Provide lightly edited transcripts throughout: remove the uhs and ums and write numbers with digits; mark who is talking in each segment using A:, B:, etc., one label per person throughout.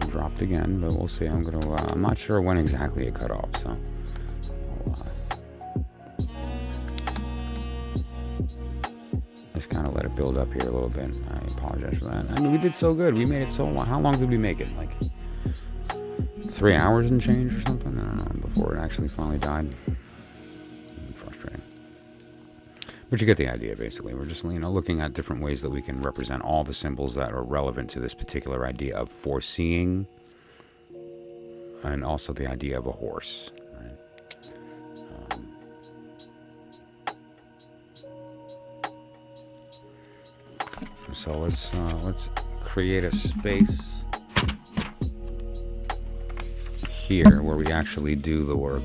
A: Dropped again, but we'll see. I'm not sure when exactly it cut off, so just kind of let it build up here a little bit. I apologize for that. I mean, we did so good. We made it so long. How long did we make it? Like 3 hours and change or something? I don't know, before it actually finally died. Frustrating. But you get the idea, basically. We're just, looking at different ways that we can represent all the symbols that are relevant to this particular idea of foreseeing, and also the idea of a horse. Right? So let's create a space here where we actually do the work.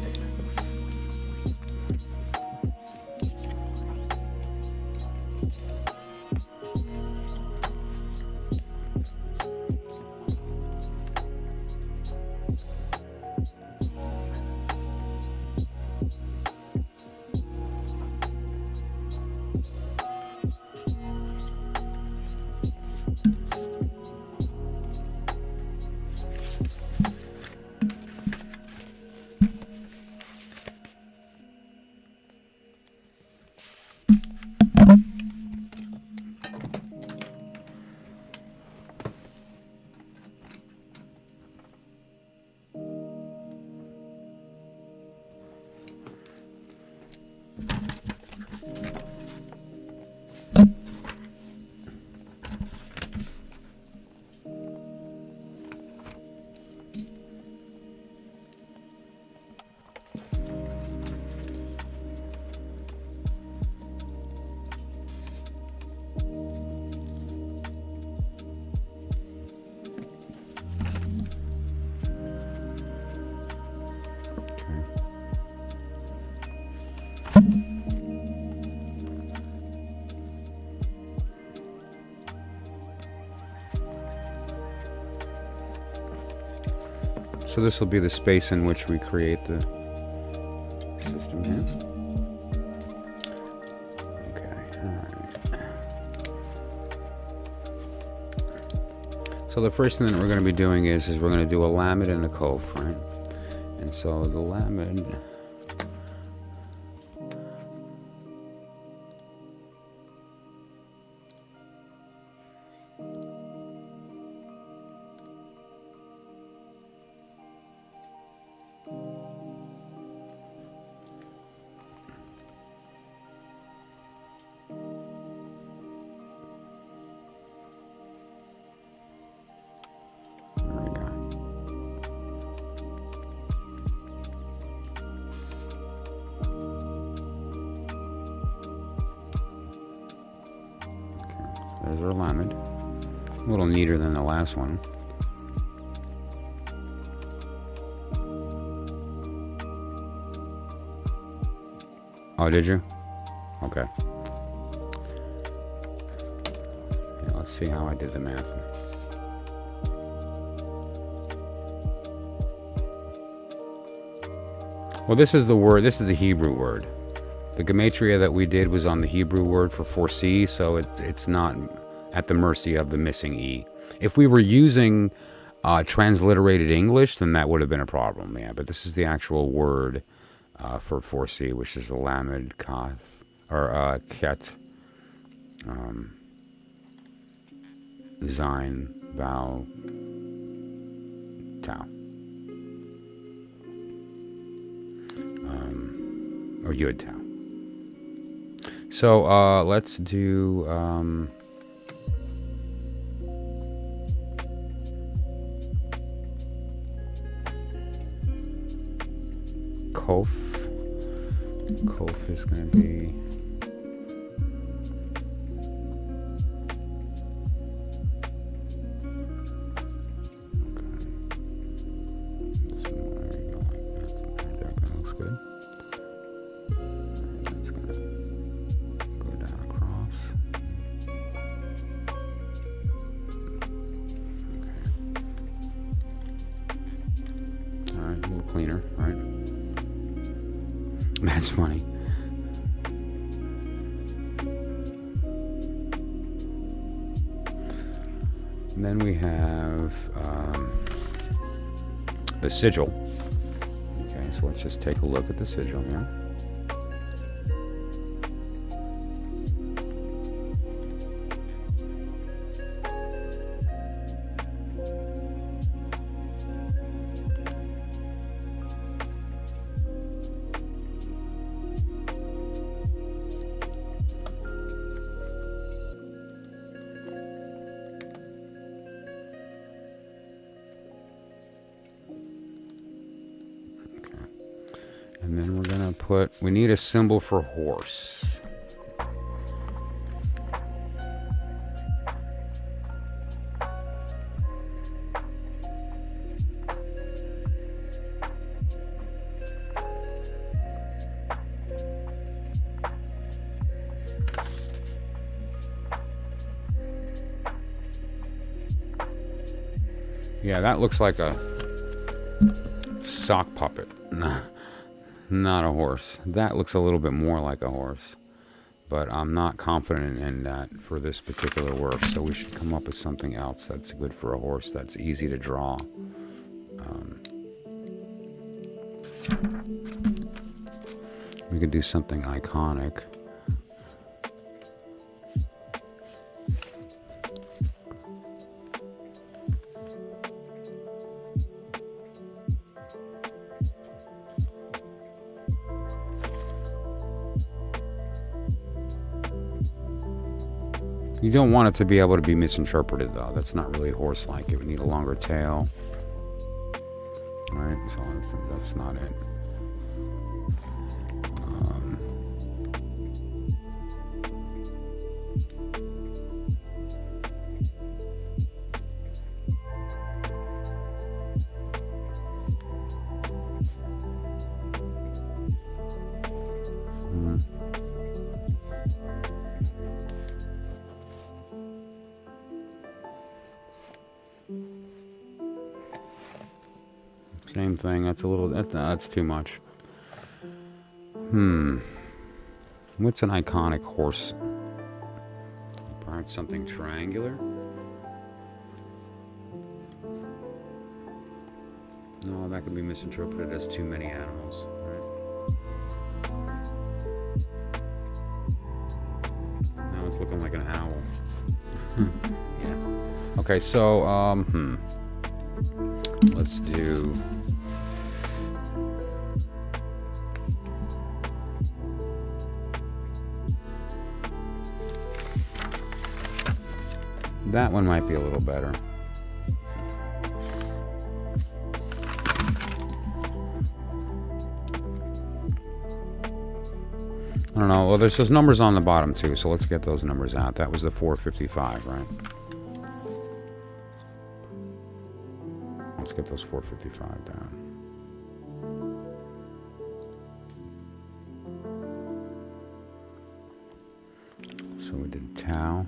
A: So this will be the space in which we create the system here. Okay, alright. So the first thing that we're going to be doing is we're going to do a lamed and a cove, right? And so the lamed... There's our lamed. A little neater than the last one. Oh, did you? Okay. Yeah, let's see how I did the math. Well, this is the word, this is the Hebrew word. The Gematria that we did was on the Hebrew word for foresee, so it's not at the mercy of the missing E. If we were using transliterated English, then that would have been a problem, yeah. But this is the actual word for foresee, which is the lamed, kaf, or ket, zayin, vav, tau. Or yud tau. So let's do Kof. Kof is going to be cleaner, right? That's funny. And then we have the sigil. Okay, so let's just take a look at the sigil here. And then we're gonna put, we need a symbol for horse. Yeah, that looks like a sock puppet. Not a horse. That looks a little bit more like a horse. But I'm not confident in that for this particular work. So we should come up with something else that's good for a horse, that's easy to draw. We could do something iconic. You don't want it to be able to be misinterpreted, though. That's not really horse-like. It would need a longer tail. Alright, so that's not it. Same thing. That's a little. That's too much. What's an iconic horse? Perhaps something triangular. No, that could be misinterpreted as too many animals. Right? Now it's looking like an owl. Yeah. Okay, so let's do. That one might be a little better. I don't know. Well, there's those numbers on the bottom too, so let's get those numbers out. That was the 455, right? Let's get those 455 down. So we did tau.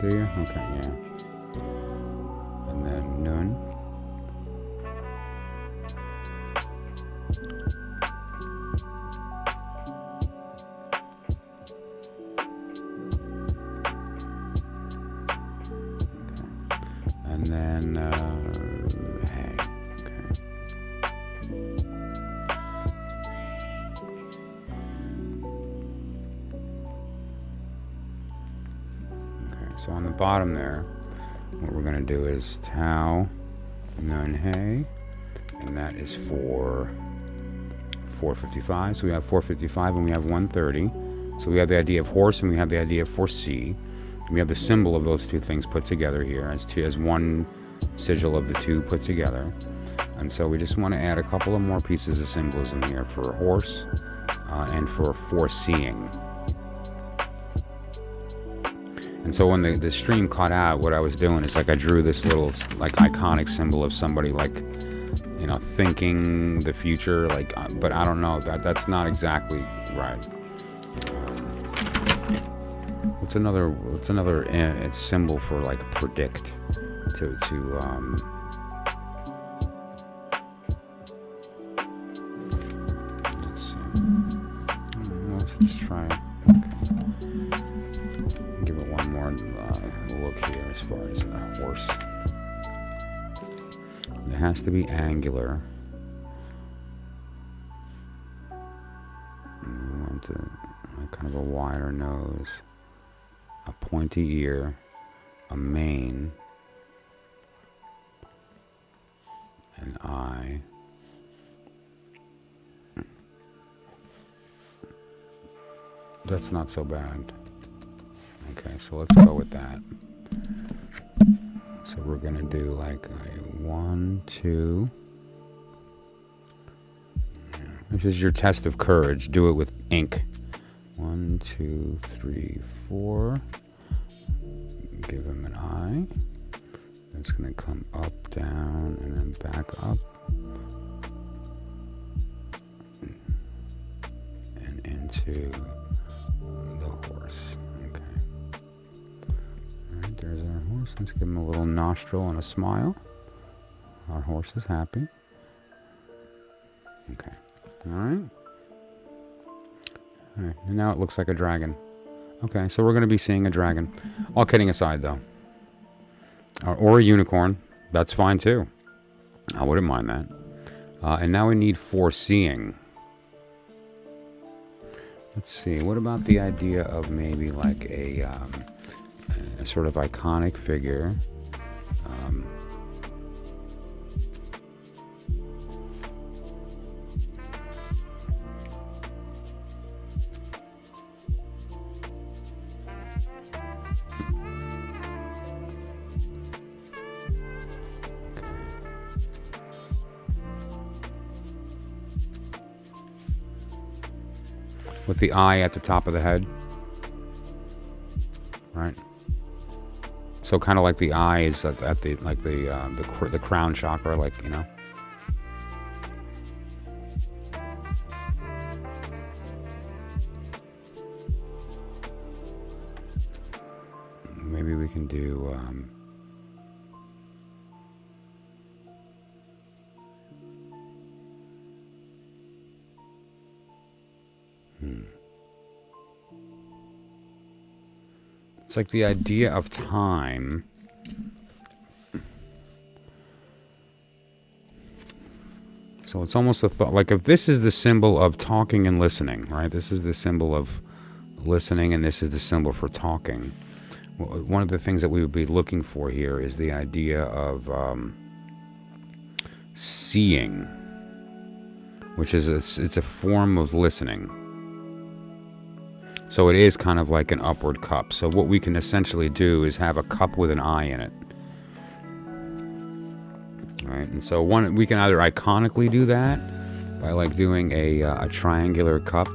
A: Do you? Okay, yeah. And then nun. Okay. And then hey. So on the bottom there, what we're going to do is tau nun hey, and that is for 455. So we have 455 and we have 130. So we have the idea of horse and we have the idea of 4C. We have the symbol of those two things put together here as one sigil of the two put together. And so we just want to add a couple of more pieces of symbolism here for horse and for foreseeing. And so when the stream cut out, what I was doing is like I drew this little like iconic symbol of somebody like, you know, thinking the future, like, but I don't know, that's not exactly right. What's another it's symbol for like predict to let's see. Let's just try it. Okay. Give it one more look here as far as the horse. It has to be angular. And we want to kind of a wider nose, a pointy ear, a mane, an eye. That's not so bad. Okay, so let's go with that. So we're gonna do like a 1, 2. This is your test of courage. Do it with ink. 1, 2, 3, 4. Give him an eye. It's gonna come up, down, and then back up. And into the horse. Okay. Alright, there's our horse. Let's give him a little nostril and a smile. Our horse is happy. Okay. Alright. Alright, and now it looks like a dragon. Okay, so we're going to be seeing a dragon. All kidding aside, though. Or a unicorn. That's fine, too. I wouldn't mind that. And now we need foreseeing. Let's see. What about the idea of maybe like a sort of iconic figure? With the eye at the top of the head, right? So kind of like the eye is at the like the crown chakra, like, you know. Maybe we can do. It's like the idea of time. So it's almost a thought, like if this is the symbol of talking and listening, right? This is the symbol of listening and this is the symbol for talking. One of the things that we would be looking for here is the idea of seeing, which is it's a form of listening. So it is kind of like an upward cup. So what we can essentially do is have a cup with an eye in it. Right? And so we can either iconically do that by like doing a triangular cup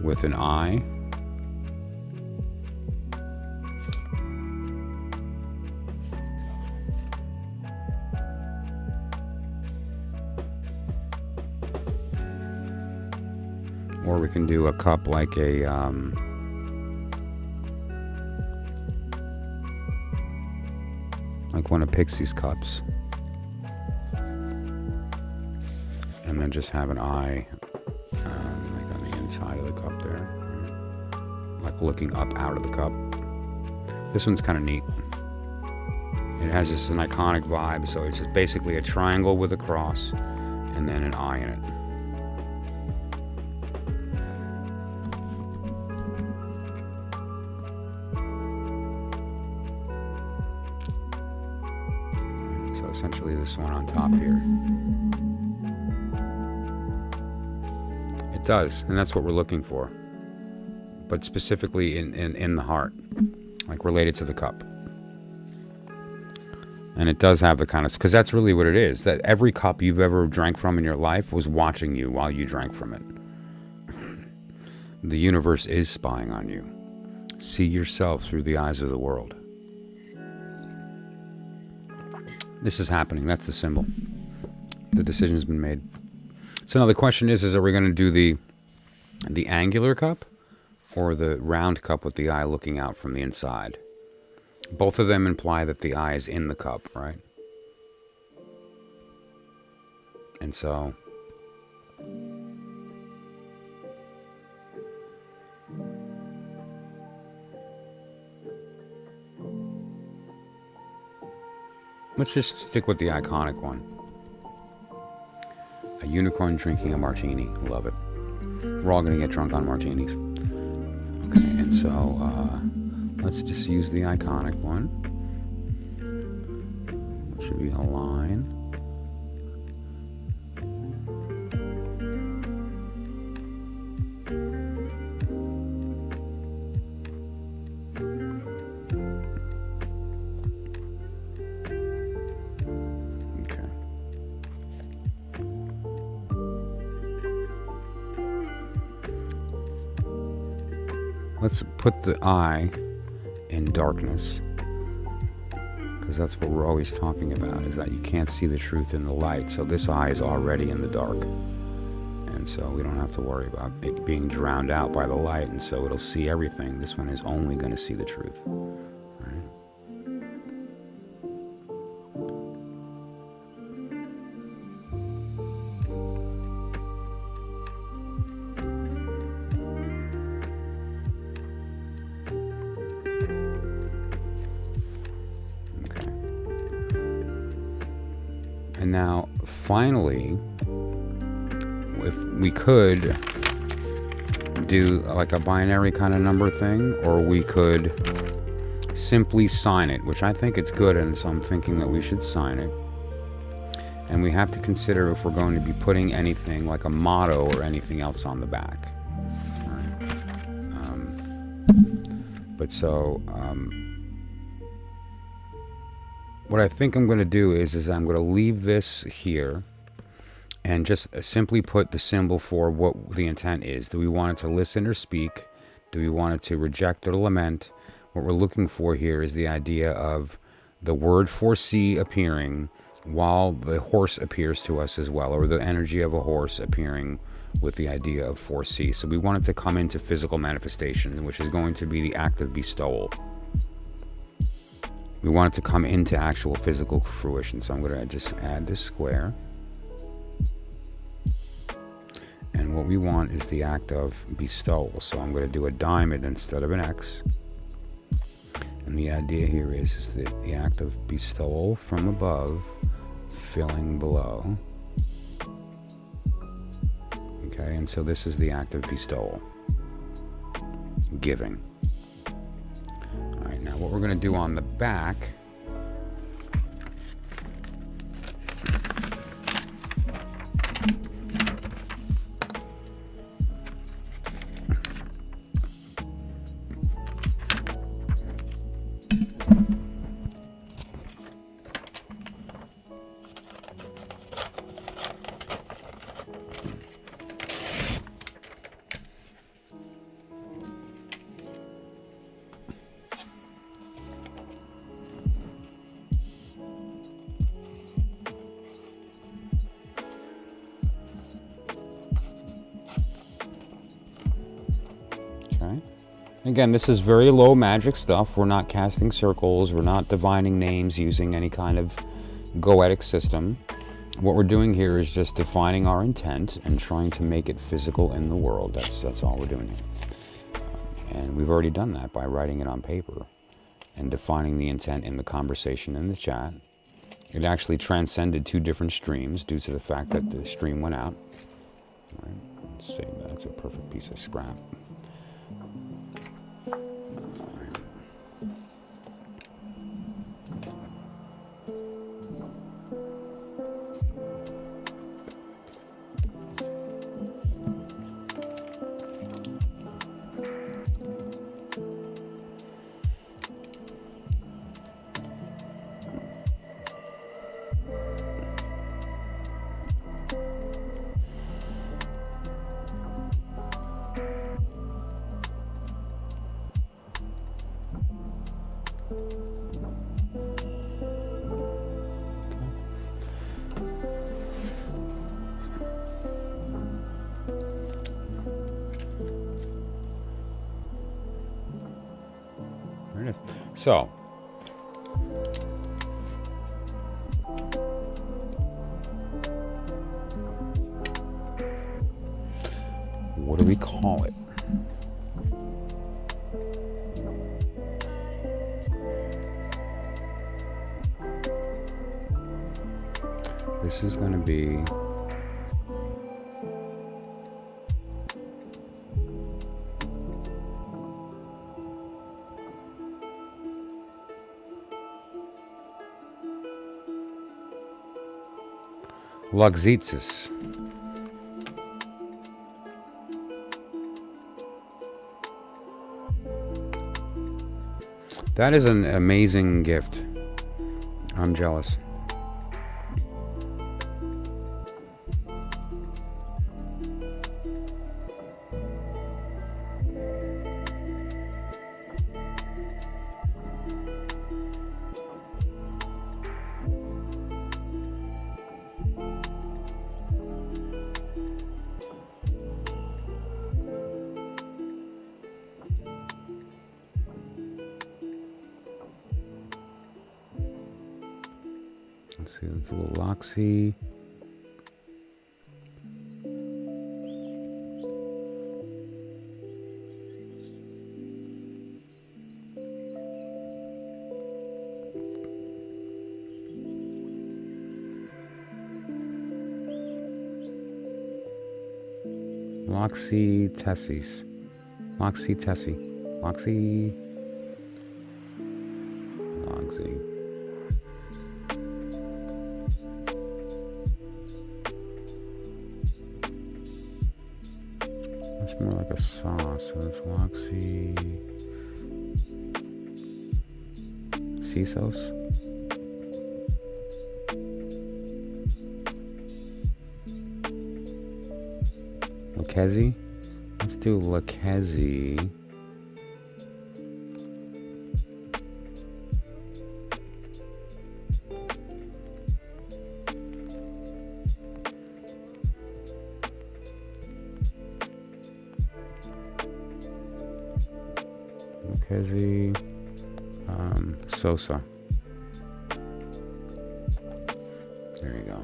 A: with an eye. Or we can do a cup like a like one of Pixie's cups, and then just have an eye like on the inside of the cup there, like looking up out of the cup. This one's kind of neat. It has just an iconic vibe, so it's just basically a triangle with a cross and then an eye in it. Essentially this one on top here. It does, and that's what we're looking for. But specifically in the heart, like related to the cup. And it does have the kind of, because that's really what it is, that every cup you've ever drank from in your life was watching you while you drank from it. The universe is spying on you. See yourself through the eyes of the world. This is happening. That's the symbol. The decision's been made. So now the question is are we going to do the angular cup or the round cup with the eye looking out from the inside? Both of them imply that the eye is in the cup, right? And so let's just stick with the iconic one. A unicorn drinking a martini. Love it. We're all going to get drunk on martinis. Okay, and so let's just use the iconic one. It should be a line. Let's put the eye in darkness, because that's what we're always talking about, is that you can't see the truth in the light. So this eye is already in the dark, and so we don't have to worry about it being drowned out by the light, and so it'll see everything. This one is only going to see the truth. Right? And now, finally, if we could do like a binary kind of number thing, or we could simply sign it, which I think it's good, and so I'm thinking that we should sign it. And we have to consider if we're going to be putting anything like a motto or anything else on the back. What I think I'm going to do is I'm going to leave this here and just simply put the symbol for what the intent is. Do we want it to listen or speak? Do we want it to reject or lament? What we're looking for here is the idea of the word foresee appearing while the horse appears to us as well, or the energy of a horse appearing with the idea of foresee. So we want it to come into physical manifestation, which is going to be the act of bestowal. We want it to come into actual physical fruition. So I'm going to just add this square. And what we want is the act of bestowal. So I'm going to do a diamond instead of an X. And the idea here is that the act of bestowal from above, filling below. Okay, and so this is the act of bestowal. Giving. Now what we're going to do on the back Again, this is very low magic stuff. We're not casting circles. We're not divining names using any kind of goetic system. What we're doing here is just defining our intent and trying to make it physical in the world. That's all we're doing here. And we've already done that by writing it on paper and defining the intent in the conversation in the chat. It actually transcended 2 different streams due to the fact that the stream went out. All right, let's save that. It's a perfect piece of scrap. So, what do we call it? This is going to be Luxitsis. That is an amazing gift. I'm jealous. Let's see, that's a little Loxy. Loxy Tessis. Loxy Tessie. Loxy. Loxy. It's more like a sauce, so it's Loxy. Cisos. Lakezi. Let's do Lakezi. Lakezi. Sosa. There you go.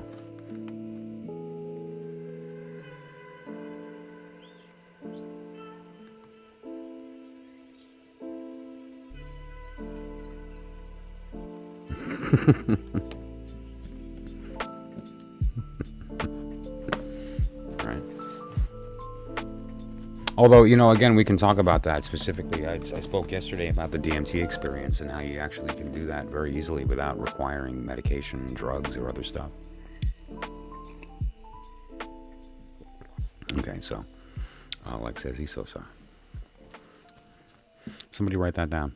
A: Right. Although, you know, again, we can talk about that specifically. I spoke yesterday about the DMT experience and how you actually can do that very easily without requiring medication, drugs, or other stuff. Okay, so Alex says Sosa. Somebody write that down.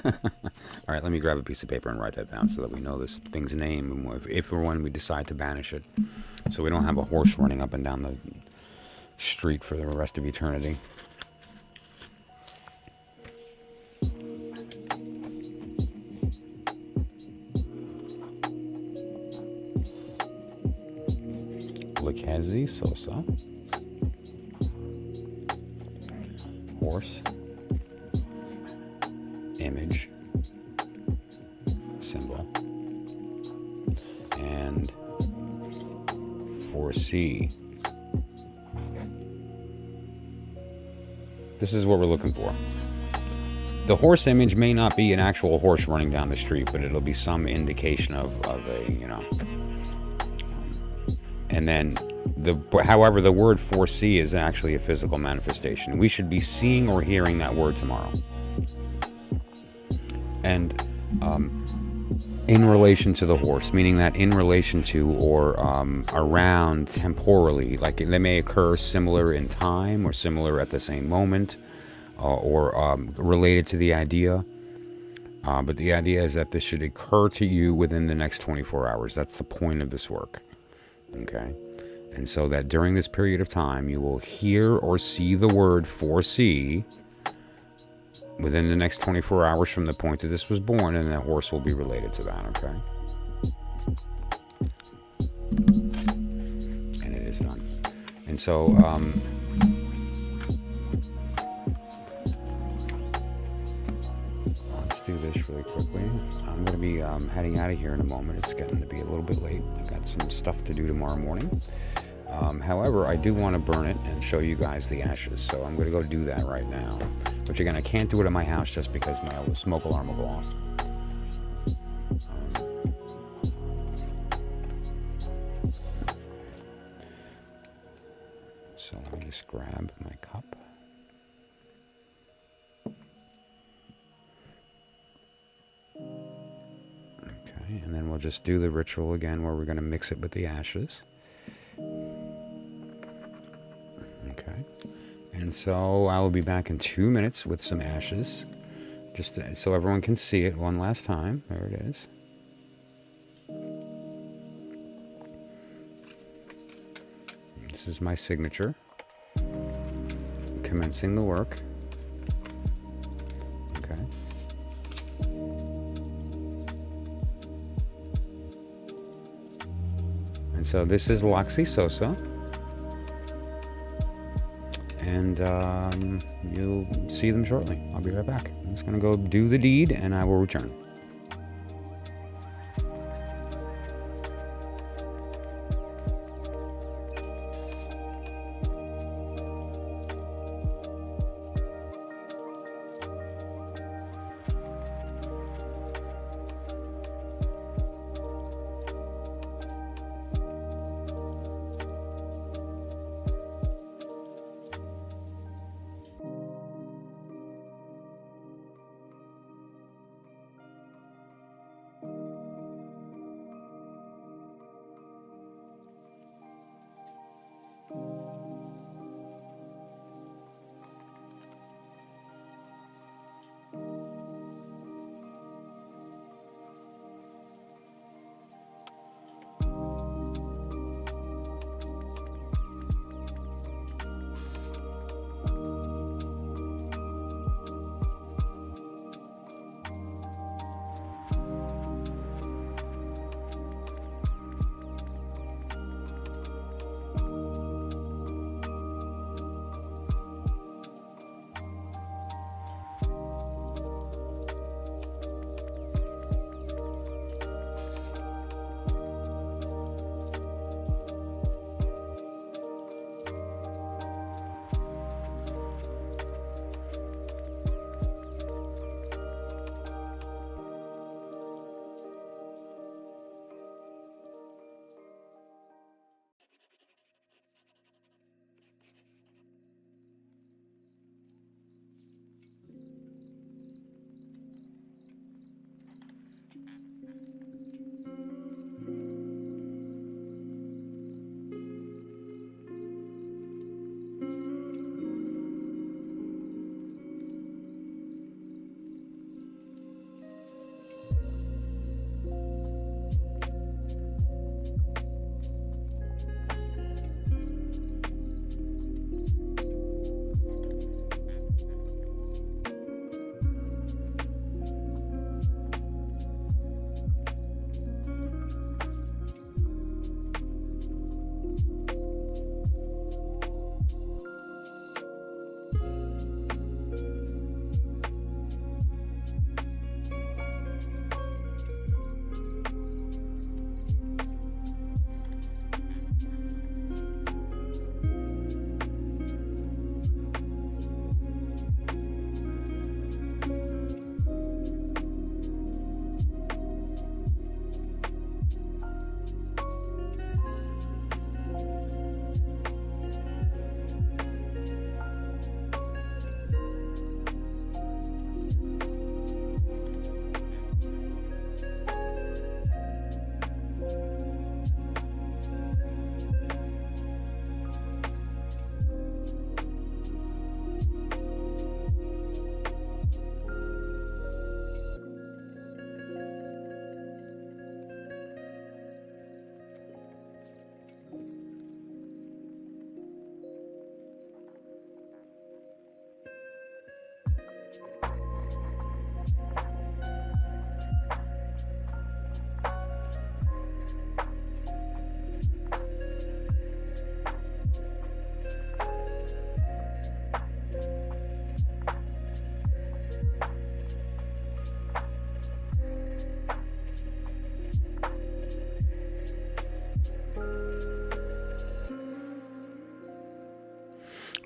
A: All right, let me grab a piece of paper and write that down so that we know this thing's name if or when we decide to banish it. So we don't have a horse running up and down the street for the rest of eternity. Lakezi Sosa. Horse. Image. Symbol. And foresee. This is what we're looking for. The horse image may not be an actual horse running down the street, but it'll be some indication of a, you know. And then, however, the word foresee is actually a physical manifestation. We should be seeing or hearing that word tomorrow. And in relation to the horse, meaning that in relation to or around temporally, like they may occur similar in time or similar at the same moment or related to the idea. But the idea is that this should occur to you within the next 24 hours. That's the point of this work. Okay? And so that during this period of time, you will hear or see the word foresee within the next 24 hours from the point that this was born, and that horse will be related to that, okay? And it is done. And so, let's do this really quickly. I'm going to be heading out of here in a moment. It's getting to be a little bit late. I've got some stuff to do tomorrow morning. However, I do want to burn it and show you guys the ashes, so I'm going to go do that right now. Which again, I can't do it in my house just because my smoke alarm will go off. So let me just grab my cup. Okay, and then we'll just do the ritual again where we're going to mix it with the ashes. Okay, and so I will be back in 2 minutes with some ashes, just so everyone can see it one last time. There it is. This is my signature. Commencing the work. Okay. And so this is Loxy Sosa. And you'll see them shortly. I'll be right back. I'm just going to go do the deed, and I will return.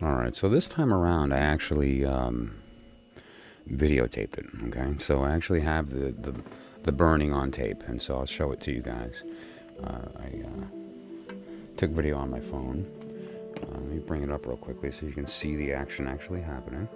A: Alright, so this time around I actually videotaped it, okay? So I actually have the burning on tape, and so I'll show it to you guys. I took video on my phone. Let me bring it up real quickly so you can see the action actually happening.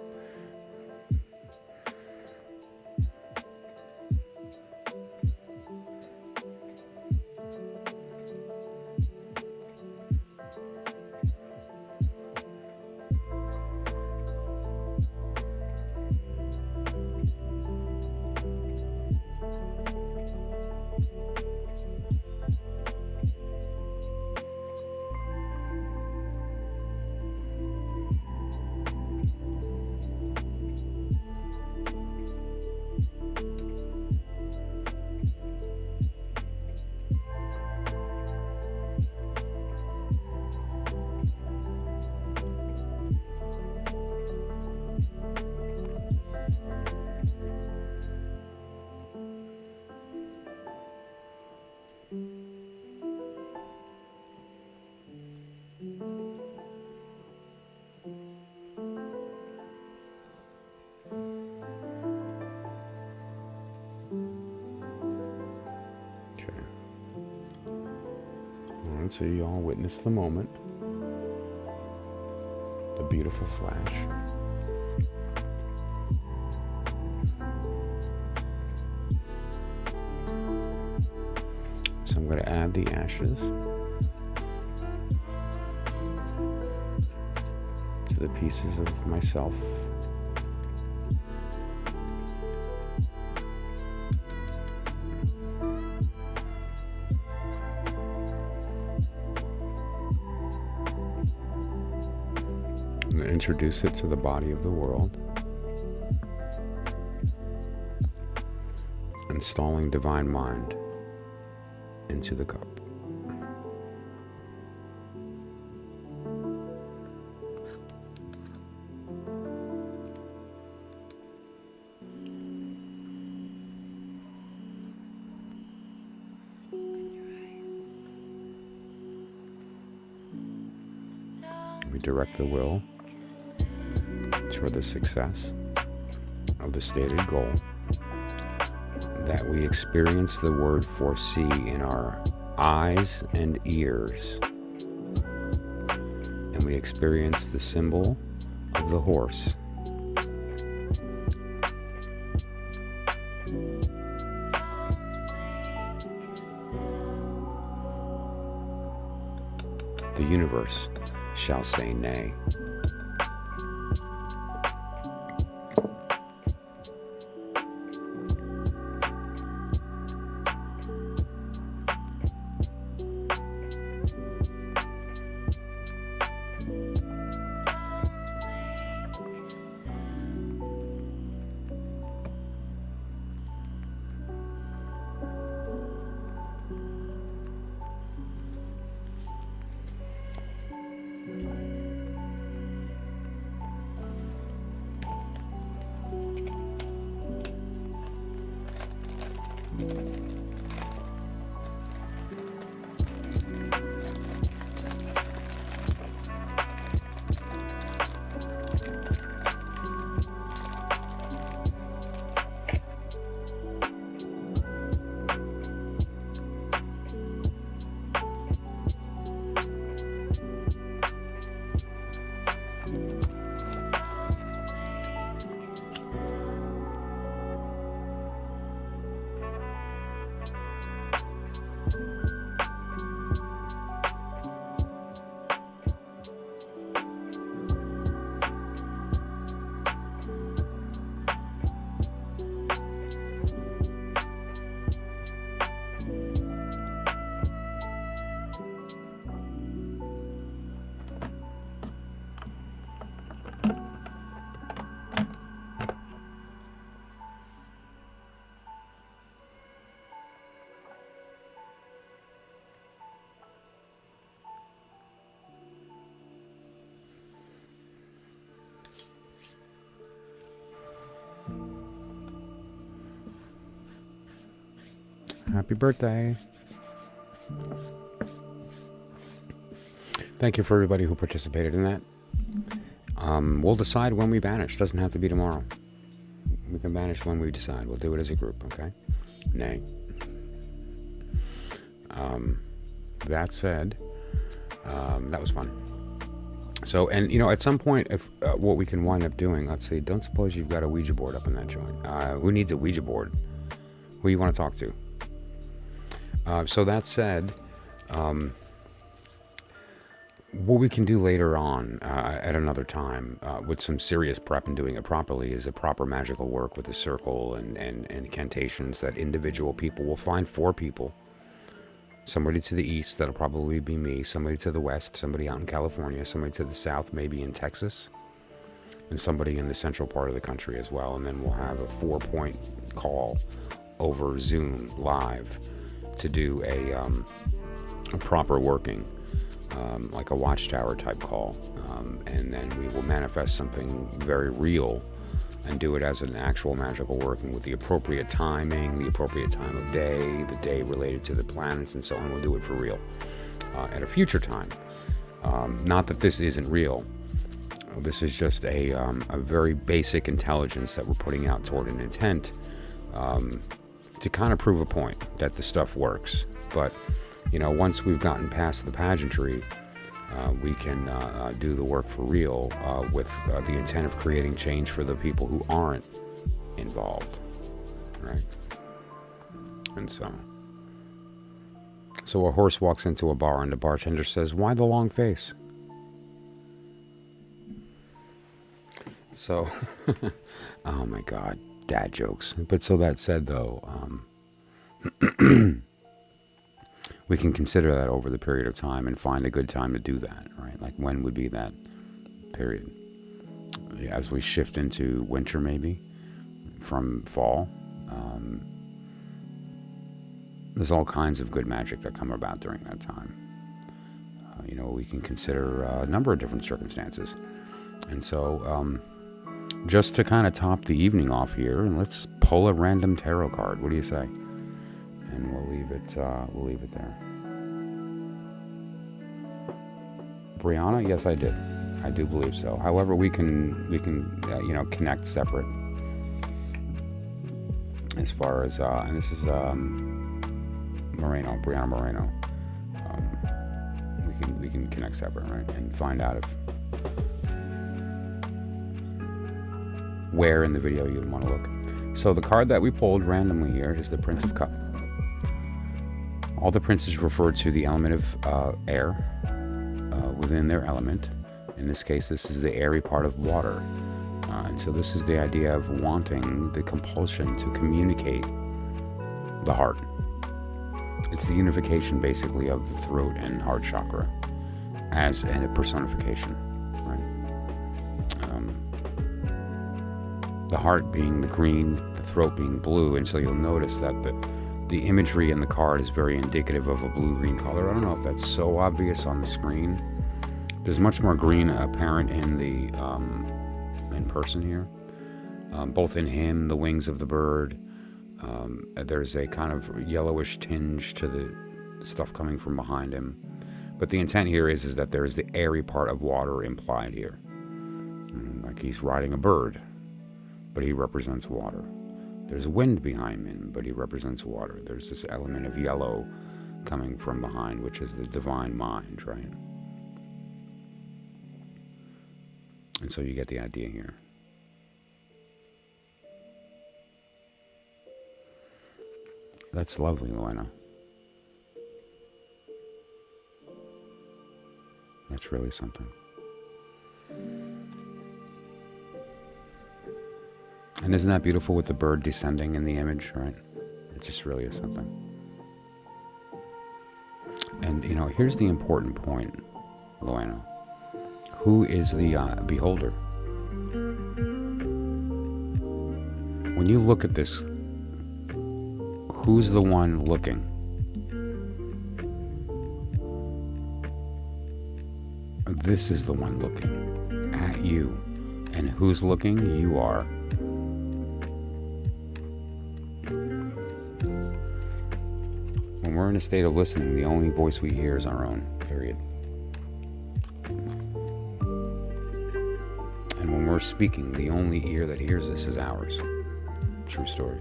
A: So you all witness the moment, the beautiful flash. So I'm going to add the ashes to the pieces of myself. Introduce it to the body of the world, installing divine mind into the cup. We direct the will toward the success of the stated goal, that we experience the word foresee in our eyes and ears, and we experience the symbol of the horse. The universe shall say nay. Happy birthday. Thank you for everybody who participated in that. We'll decide when we banish. Doesn't have to be tomorrow. We can banish when we decide. We'll do it as a group, okay? Nay. That said, that was fun. So, and at some point, if what we can wind up doing, let's see, don't suppose you've got a Ouija board up in that joint. Who needs a Ouija board? Who you want to talk to? So that said, what we can do later on, at another time, with some serious prep and doing it properly, is a proper magical work with a circle and incantations that individual people will find 4 people. Somebody to the east, that'll probably be me. Somebody to the west, somebody out in California. Somebody to the south, maybe in Texas. And somebody in the central part of the country as well. And then we'll have a 4-point call over Zoom live to do a proper working, like a watchtower type call. And then we will manifest something very real and do it as an actual magical working with the appropriate timing, the appropriate time of day, the day related to the planets and so on. We'll do it for real at a future time. Not that this isn't real. This is just a very basic intelligence that we're putting out toward an intent to kind of prove a point that the stuff works. But, once we've gotten past the pageantry, we can do the work for real with the intent of creating change for the people who aren't involved, right? And so a horse walks into a bar and the bartender says, "Why the long face?" So, oh my God, dad jokes. But so that said, though, we can consider that over the period of time and find a good time to do that, right? Like when would be that period? As we shift into winter, maybe, from fall. There's all kinds of good magic that come about during that time. We can consider a number of different circumstances. And so, just to kind of top the evening off here, and let's pull a random tarot card. What do you say? And we'll leave it there. Brianna, yes, I did. I do believe so. However, we can connect separate. As far as and this is Brianna Moreno. We can connect separate, right, and find out where in the video you want to look. So the card that we pulled randomly here is the Prince of Cups. All the princes refer to the element of air within their element. In this case, this is the airy part of water. And so this is the idea of wanting the compulsion to communicate the heart. It's the unification, basically, of the throat and heart chakra as a personification, right? The heart being the green, the throat being blue, and so you'll notice that the imagery in the card is very indicative of a blue-green color. I don't know if that's so obvious on the screen. There's much more green apparent in the in person here, both in him, the wings of the bird. There's a kind of yellowish tinge to the stuff coming from behind him. But the intent here is that there is the airy part of water implied here. Like he's riding a bird, but he represents water. There's wind behind him, but he represents water. There's this element of yellow coming from behind, which is the divine mind, right? And so you get the idea here. That's lovely, Luana. That's really something. And isn't that beautiful with the bird descending in the image, right? It just really is something. And, here's the important point, Luana. Who is the beholder? When you look at this, who's the one looking? This is the one looking at you. And who's looking? You are. When we're in a state of listening, the only voice we hear is our own, period. we're speaking, the only ear that hears this is ours. True story.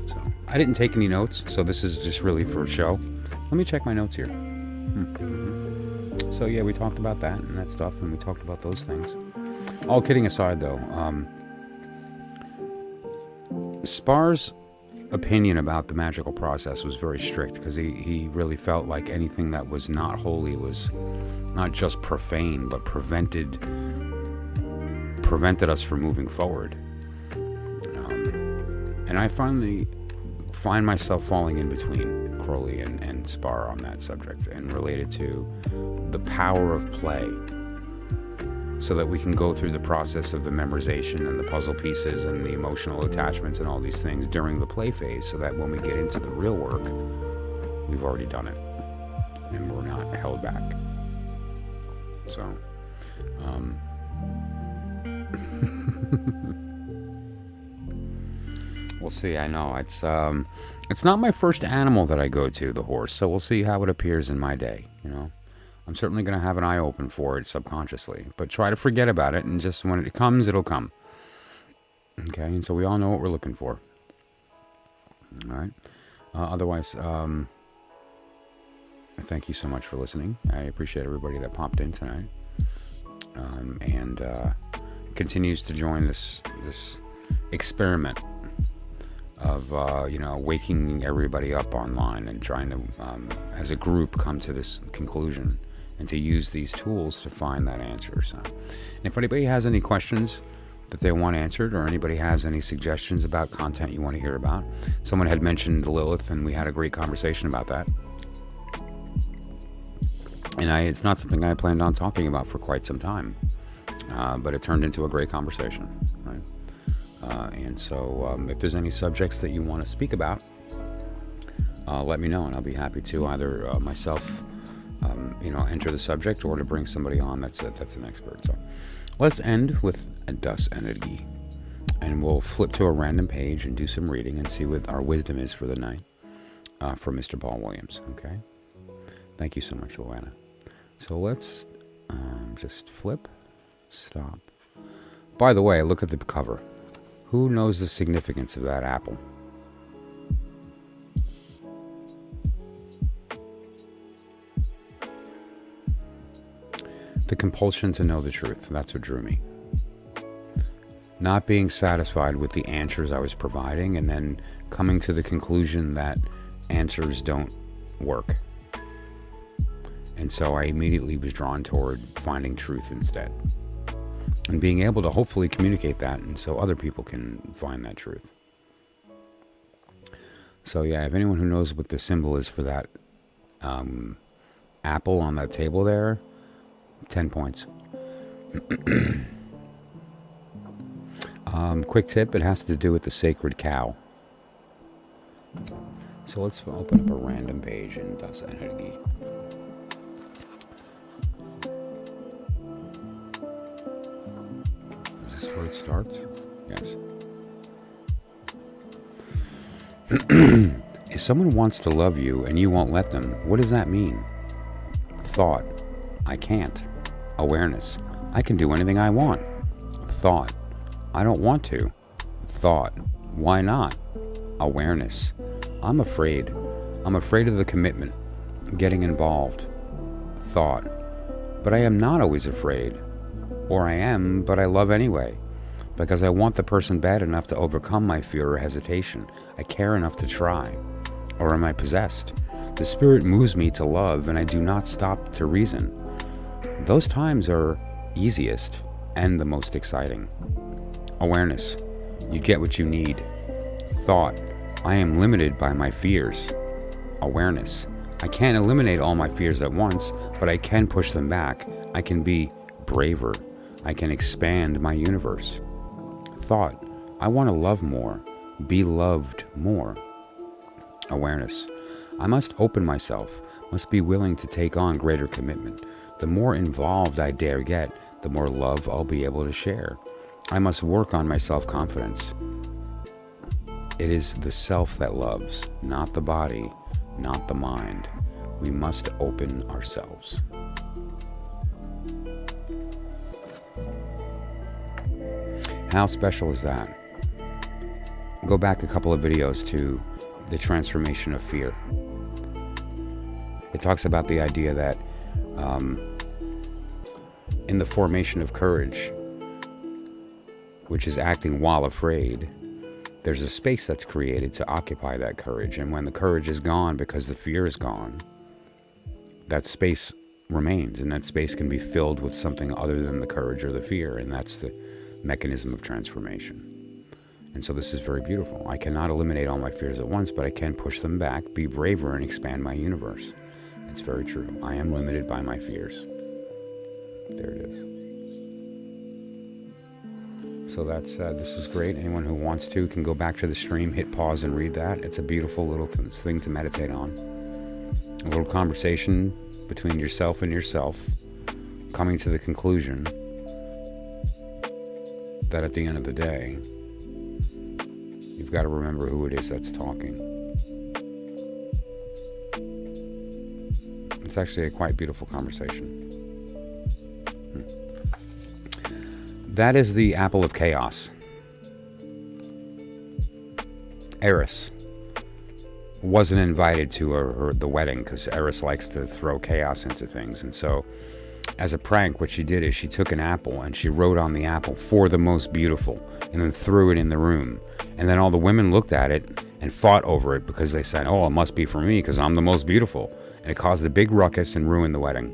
A: So, I didn't take any notes, so this is just really for show. Let me check my notes here. So yeah, we talked about that and that stuff, and we talked about those things. All kidding aside, though, Spar's opinion about the magical process was very strict, because he really felt like anything that was not holy was not just profane, but prevented us from moving forward. And I finally find myself falling in between Crowley and Spar on that subject, and related to the power of play, so that we can go through the process of the memorization and the puzzle pieces and the emotional attachments and all these things during the play phase, so that when we get into the real work, we've already done it and we're not held back. So, we'll see. I know it's not my first animal that I go to, the horse, so we'll see how it appears in my day, I'm certainly going to have an eye open for it subconsciously, but try to forget about it, and just when it comes, it'll come. Okay, and so we all know what we're looking for. All right. Otherwise, thank you so much for listening. I appreciate everybody that popped in tonight, and continues to join this experiment of waking everybody up online and trying to, as a group, come to this conclusion, and to use these tools to find that answer. So, and if anybody has any questions that they want answered, or anybody has any suggestions about content you want to hear about, someone had mentioned Lilith, and we had a great conversation about that. And it's not something I planned on talking about for quite some time, but it turned into a great conversation, right? And so if there's any subjects that you want to speak about, let me know, and I'll be happy to either myself enter the subject, or to bring somebody on that's an expert. So let's end with a Das Energy, and we'll flip to a random page and do some reading and see what our wisdom is for the night, from Mr. Paul Williams. Okay, thank you so much, Luana. So let's just flip, stop. By the way, look at the cover. Who knows the significance of that apple? The compulsion to know the truth. That's what drew me. Not being satisfied with the answers I was providing, and then coming to the conclusion that answers don't work. And so I immediately was drawn toward finding truth instead, and being able to hopefully communicate that, and so other people can find that truth. So yeah, if anyone who knows what the symbol is for that apple on that table there, 10 points. Quick tip, it has to do with the sacred cow. So let's open up a random page in Das Energy. Is this where it starts? Yes. If someone wants to love you and you won't let them, what does that mean? Thought, I can't. Awareness, I can do anything I want. Thought, I don't want to. Thought, why not? Awareness, I'm afraid. I'm afraid of the commitment, getting involved. Thought, but I am not always afraid. Or I am, but I love anyway. Because I want the person bad enough to overcome my fear or hesitation. I care enough to try. Or am I possessed? The spirit moves me to love, and I do not stop to reason. Those times are easiest and the most exciting. Awareness, you get what you need. Thought, I am limited by my fears. Awareness, I can't eliminate all my fears at once, but I can push them back. I can be braver. I can expand my universe. Thought, I want to love more, be loved more. Awareness, I must open myself, must be willing to take on greater commitment. The more involved I dare get, the more love I'll be able to share. I must work on my self-confidence. It is the self that loves, not the body, not the mind. We must open ourselves. How special is that? Go back a couple of videos to the transformation of fear. It talks about the idea that in the formation of courage, which is acting while afraid, there's a space that's created to occupy that courage. And when the courage is gone because the fear is gone, that space remains, and that space can be filled with something other than the courage or the fear, and that's the mechanism of transformation. And so this is very beautiful. I cannot eliminate all my fears at once, but I can push them back, be braver, and expand my universe. It's very true. I am limited by my fears. There it is. So that said, this is great. Anyone who wants to can go back to the stream, hit pause, and read that. It's a beautiful little thing to meditate on. A little conversation between yourself and yourself, coming to the conclusion that at the end of the day, you've got to remember who it is that's talking. It's actually a quite beautiful conversation. That is the apple of chaos. Eris wasn't invited to the wedding because Eris likes to throw chaos into things. And so, as a prank, what she did is she took an apple and she wrote on the apple, "For the most beautiful," and then threw it in the room. And then all the women looked at it and fought over it because they said, "Oh, it must be for me because I'm the most beautiful." And it caused a big ruckus and ruined the wedding.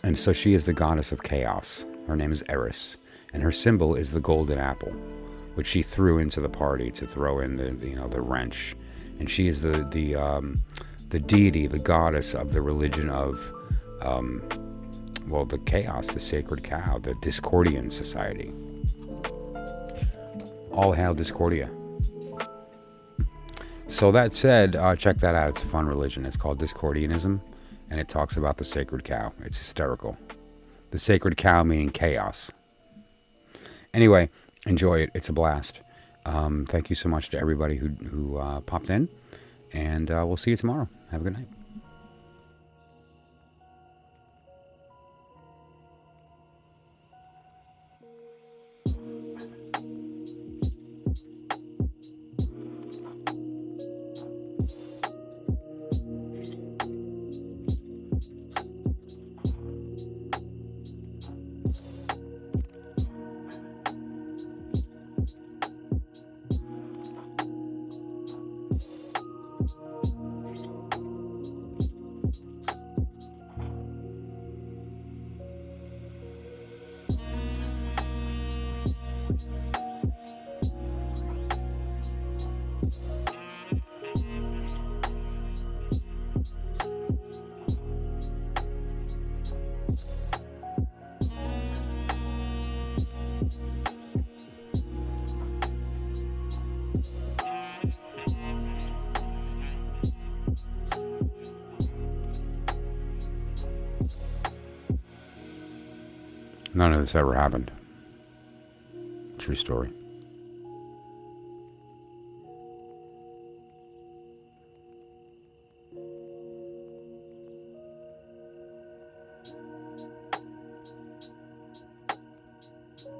A: And so she is the goddess of chaos. Her name is Eris, and her symbol is the golden apple, which she threw into the party to throw in the wrench. And she is the deity, the goddess of the religion of the chaos, the sacred cow, the Discordian society. All hail Discordia. So that said, check that out. It's a fun religion. It's called Discordianism. And it talks about the sacred cow. It's hysterical. The sacred cow meaning chaos. Anyway, enjoy it. It's a blast. Thank you so much to everybody who popped in. And we'll see you tomorrow. Have a good night. None of this ever happened. True story.